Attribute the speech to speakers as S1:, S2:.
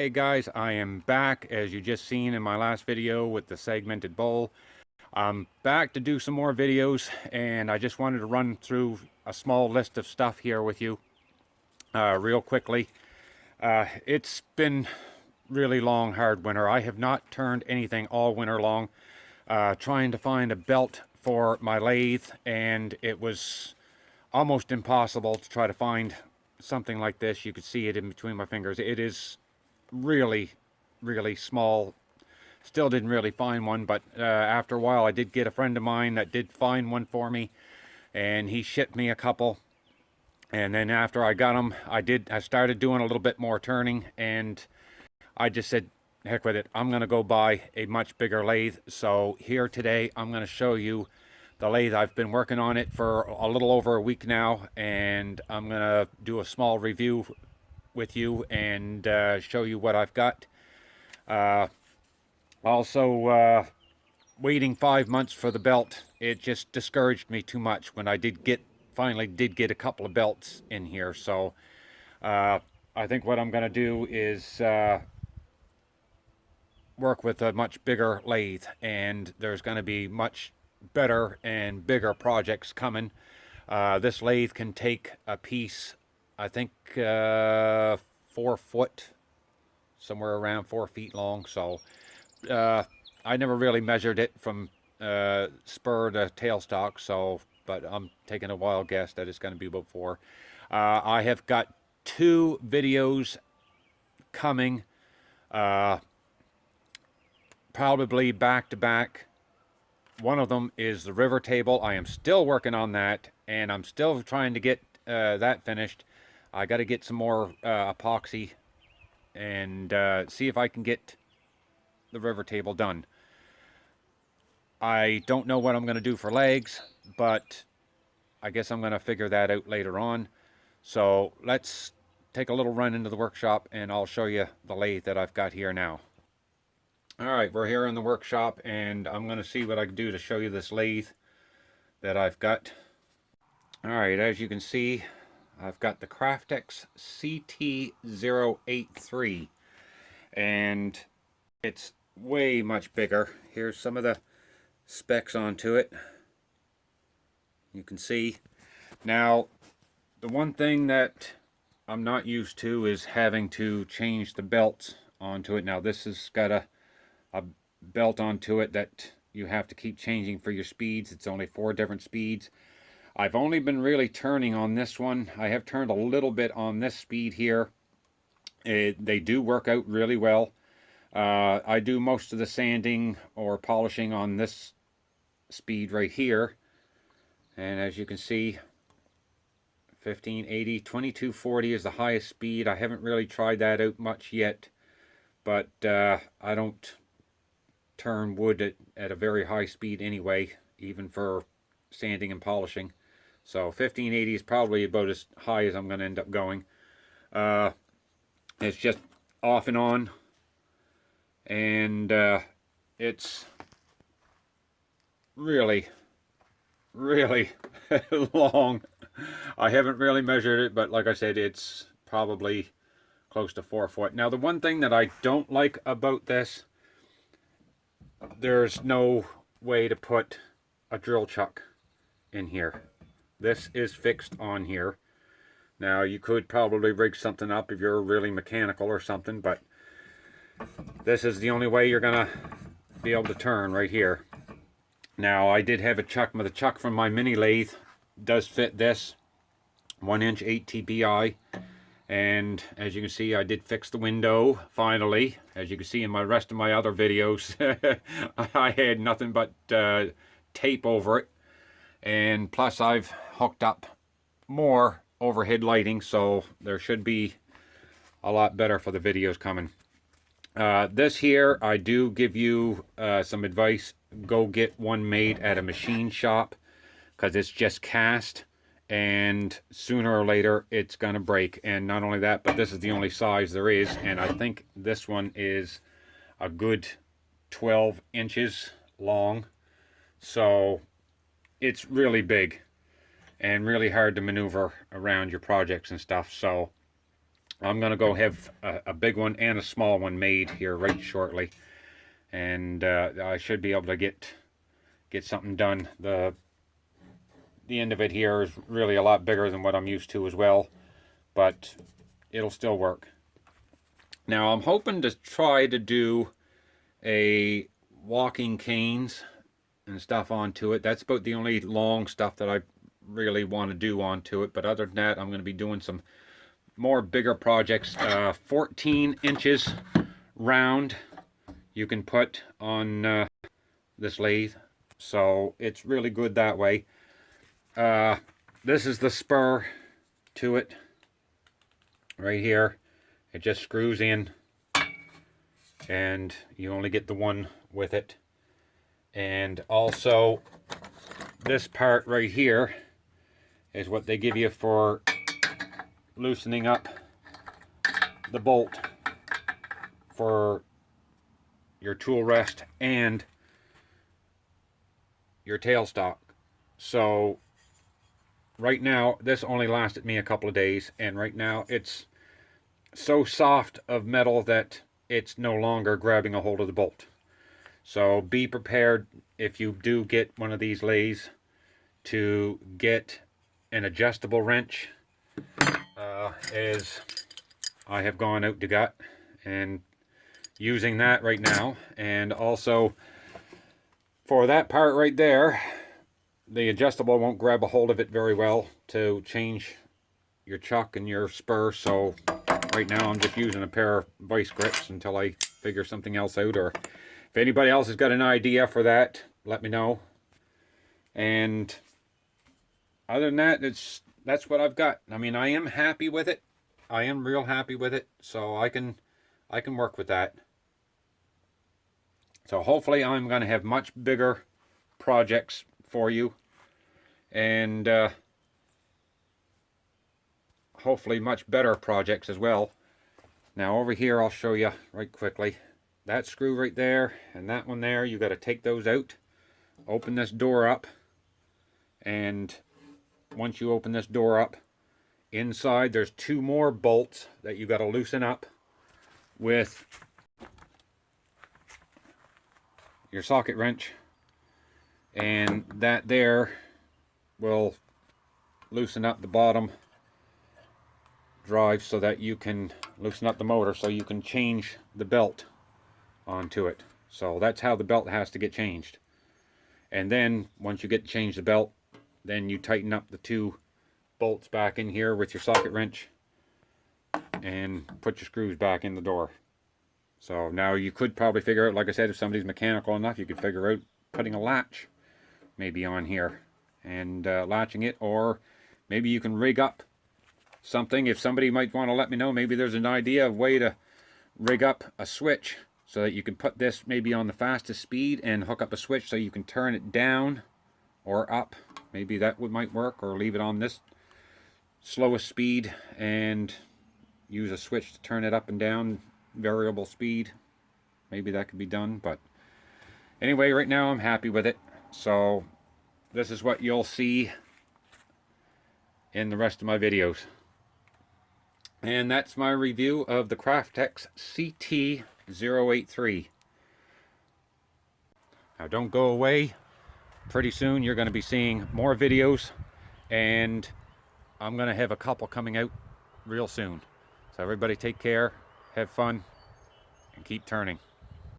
S1: Hey guys, I am back as you just seen in my last video with the segmented bowl. I'm back to do some more videos, and I just wanted to run through a small list of stuff here with you real quickly. It's been really long, hard winter. I have not turned anything all winter long, trying to find a belt for my lathe, and it was almost impossible to try to find something like this. You could see it in between my fingers. It is really small. Still didn't really find one, but after a while I did get a friend of mine that did find one for me, and he shipped me a couple. And then after I got them, I started doing a little bit more turning, and I just said, heck with it, I'm gonna go buy a much bigger lathe. So here today I'm gonna show you the lathe. I've been working on it for a little over a week now, and I'm gonna do a small review with you and show you what I've got. Also, waiting 5 months for the belt, it just discouraged me too much when I finally did get a couple of belts in here. So I think what I'm going to do is work with a much bigger lathe, and there's going to be much better and bigger projects coming. This lathe can take a piece, I think 4 foot, somewhere around 4 feet long. So I never really measured it from spur to tailstock, so but I'm taking a wild guess that it's going to be about 4. I have got 2 videos coming, probably back to back. One of them is the river table. I am still working on that, and I'm still trying to get that finished. I got to get some more epoxy and see if I can get the river table done. I don't know what I'm going to do for legs, but I guess I'm going to figure that out later on. So let's take a little run into the workshop, and I'll show you the lathe that I've got here now. Alright, we're here in the workshop, and I'm going to see what I can do to show you this lathe that I've got. Alright, as you can see, I've got the Craftex CT083, and it's way much bigger. Here's some of the specs onto it. You can see. Now, the one thing that I'm not used to is having to change the belts onto it. Now, this has got a belt onto it that you have to keep changing for your speeds. It's only 4 different speeds. I've only been really turning on this one. I have turned a little bit on this speed here. They do work out really well. I do most of the sanding or polishing on this speed right here, and as you can see, 1580, 2240 is the highest speed. I haven't really tried that out much yet, but I don't turn wood at a very high speed anyway, even for sanding and polishing. So 1580 is probably about as high as I'm going to end up going. It's just off and on, and it's really long. I haven't really measured it, but like I said, it's probably close to 4 foot. Now, the one thing that I don't like about this, there's no way to put a drill chuck in here. This is fixed on here. Now, you could probably rig something up if you're really mechanical or something, but this is the only way you're gonna be able to turn right here. Now, I did have a chuck, but the chuck from my mini lathe does fit this 1-inch 8 TPI, and as you can see, I did fix the window finally. As you can see in my rest of my other videos, I had nothing but tape over it, and plus I've hooked up more overhead lighting, so there should be a lot better for the videos coming. This here, I do give you some advice. Go get one made at a machine shop, because it's just cast, and sooner or later it's gonna break. And not only that, but this is the only size there is, and I think this one is a good 12 inches long, so it's really big and really hard to maneuver around your projects and stuff. So I'm going to go have a big one and a small one made here right shortly. And I should be able to get something done. The end of it here is really a lot bigger than what I'm used to as well, but it'll still work. Now I'm hoping to try to do a walking canes and stuff onto it. That's about the only long stuff that I really want to do onto it, but other than that, I'm going to be doing some more bigger projects. 14 inches round you can put on this lathe, so it's really good that way. This is the spur to it right here. It just screws in and you only get the one with it. And also this part right here is what they give you for loosening up the bolt for your tool rest and your tailstock. So right now, this only lasted me a couple of days, and right now it's so soft of metal that it's no longer grabbing a hold of the bolt. So be prepared if you do get one of these lathes to get an adjustable wrench, as I have gone out to gut and using that right now. And also for that part right there, the adjustable won't grab a hold of it very well to change your chuck and your spur. So right now I'm just using a pair of vice grips until I figure something else out, or if anybody else has got an idea for that, let me know. And other than that, that's what I've got. I mean, I am happy with it. I am real happy with it, so I can work with that. So hopefully I'm going to have much bigger projects for you, and hopefully much better projects as well. Now over here I'll show you right quickly. That screw right there and that one there, you got to take those out, open this door up, and once you open this door up, inside there's two more bolts that you got to loosen up with your socket wrench, and that there will loosen up the bottom drive so that you can loosen up the motor so you can change the belt onto it. So that's how the belt has to get changed. And then once you get to change the belt, then you tighten up the two bolts back in here with your socket wrench and put your screws back in the door. So now you could probably figure out, like I said, if somebody's mechanical enough, you could figure out putting a latch maybe on here and latching it, or maybe you can rig up something. If somebody might want to let me know, maybe there's an idea of way to rig up a switch so that you can put this maybe on the fastest speed and hook up a switch so you can turn it down or up. Maybe that might work, or leave it on this slowest speed and use a switch to turn it up and down, variable speed. Maybe that could be done. But anyway, right now I'm happy with it. So this is what you'll see in the rest of my videos. And that's my review of the Craftex CT083. Now don't go away. Pretty soon you're going to be seeing more videos, and I'm going to have a couple coming out real soon. So everybody take care, have fun, and keep turning.